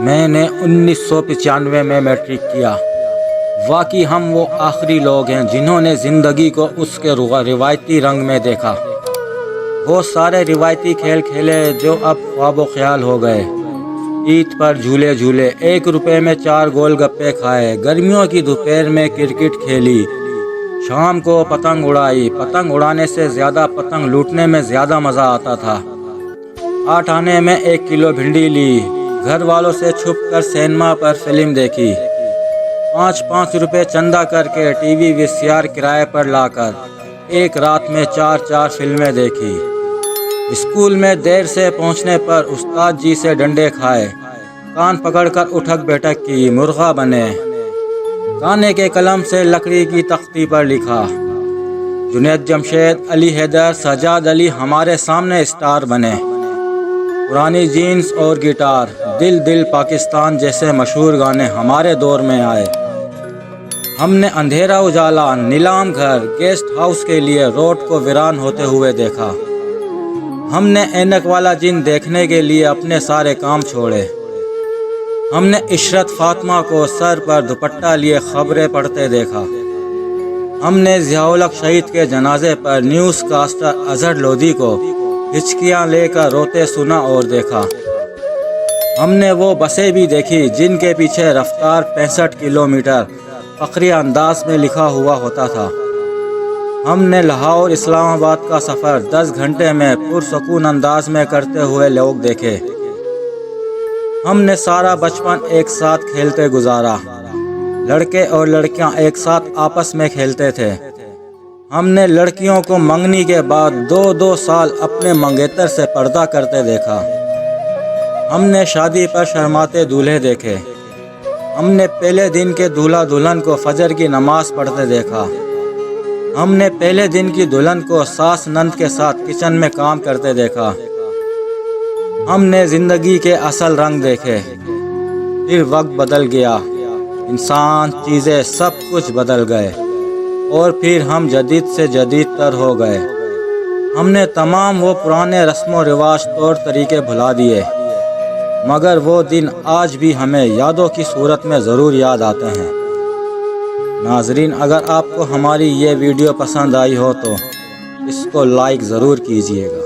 میں نے 1995 میں میٹرک کیا۔ واقعی ہم وہ آخری لوگ ہیں جنہوں نے زندگی کو اس کے روایتی رنگ میں دیکھا۔ وہ سارے روایتی کھیل کھیلے جو اب خواب و خیال ہو گئے۔ عید پر جھولے جھولے، 1 روپے میں 4 گول گپے کھائے، گرمیوں کی دوپہر میں کرکٹ کھیلی، شام کو پتنگ اڑائی۔ پتنگ اڑانے سے زیادہ پتنگ لوٹنے میں زیادہ مزہ آتا تھا۔ 8 آنے میں 1 کلو بھنڈی لی، گھر والوں سے چھپ کر سینما پر فلم دیکھی۔ 5 روپے چندہ کر کے ٹی وی VCR کرائے پر لا کر ایک رات میں 4 فلمیں دیکھی۔ اسکول میں دیر سے پہنچنے پر استاد جی سے ڈنڈے کھائے، کان پکڑ کر اٹھک بیٹھک کی، مرغا بنے۔ کانے کے قلم سے لکڑی کی تختی پر لکھا۔ جنید جمشید، علی حیدر، سجاد علی ہمارے سامنے اسٹار بنے۔ پرانی جینز اور گٹار، دل دل پاکستان جیسے مشہور گانے ہمارے دور میں آئے۔ ہم نے اندھیرا اجالا، نیلام گھر، گیسٹ ہاؤس کے لیے روڈ کو ویران ہوتے ہوئے دیکھا۔ ہم نے اینک والا جن دیکھنے کے لیے اپنے سارے کام چھوڑے۔ ہم نے عشرت فاطمہ کو سر پر دوپٹہ لیے خبریں پڑھتے دیکھا۔ ہم نے ضیاء الحق شہید کے جنازے پر نیوز کاسٹر اظہر لودھی کو ہچکیاں لے کر روتے سنا اور دیکھا۔ ہم نے وہ بسیں بھی دیکھی جن کے پیچھے رفتار 65 کلومیٹر فخری انداز میں لکھا ہوا ہوتا تھا۔ ہم نے لاہور اسلام آباد کا سفر 10 گھنٹے میں پرسکون انداز میں کرتے ہوئے لوگ دیکھے۔ ہم نے سارا بچپن ایک ساتھ کھیلتے گزارا، لڑکے اور لڑکیاں ایک ساتھ آپس میں کھیلتے تھے۔ ہم نے لڑکیوں کو منگنی کے بعد 2 سال اپنے منگیتر سے پردہ کرتے دیکھا۔ ہم نے شادی پر شرماتے دولہے دیکھے۔ ہم نے پہلے دن کے دولہا دلہن کو فجر کی نماز پڑھتے دیکھا۔ ہم نے پہلے دن کی دلہن کو ساس نند کے ساتھ کچن میں کام کرتے دیکھا۔ ہم نے زندگی کے اصل رنگ دیکھے۔ پھر وقت بدل گیا، انسان، چیزیں، سب کچھ بدل گئے، اور پھر ہم جدید سے جدید تر ہو گئے۔ ہم نے تمام وہ پرانے رسم و رواج، طور طریقے بھلا دیے، مگر وہ دن آج بھی ہمیں یادوں کی صورت میں ضرور یاد آتے ہیں۔ ناظرین، اگر آپ کو ہماری یہ ویڈیو پسند آئی ہو تو اس کو لائک ضرور کیجیے گا۔